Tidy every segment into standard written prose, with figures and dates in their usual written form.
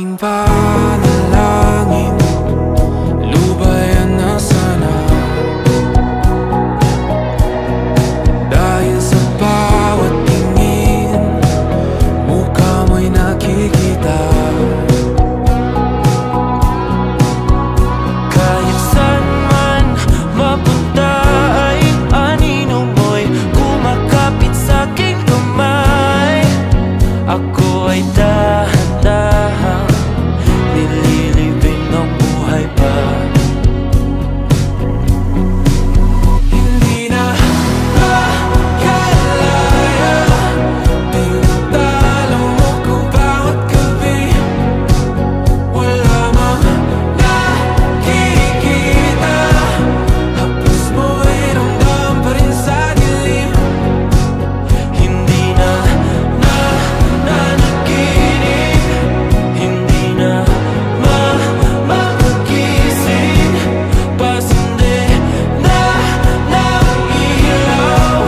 aking panalangin, lubayan na sana. Dahil sa bawat tingin, mukha mo'y nakikita. Kahit saan man mapunta ay anino mo'y kumakapit sa'king kamay. Ako ay dahan-dahang nililibing ang buhay pa. Hindi na makalaya, tinatalo mo ko bawat gabi. Wala mang nakikita, hapos mo'y ramdam pa rin sa dilim. Hindi na nanaginip, hindi na makagising. Pasindi na ng ilaw,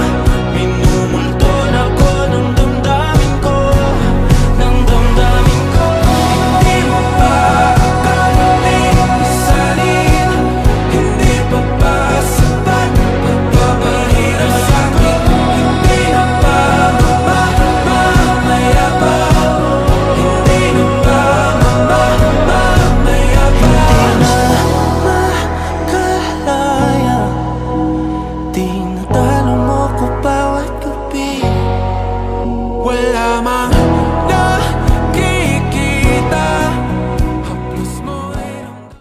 minumulton ako ng damdamin ko, ng damdamin ko. Hindi mo pa akalaing isalin, hindi pa ba sapat pagpapahirap sa'kin? Hindi na ba mamamayabang? Hindi na ba mamamayabang? Makalaya, tinatalo mo ko bawat gabi. Wala mang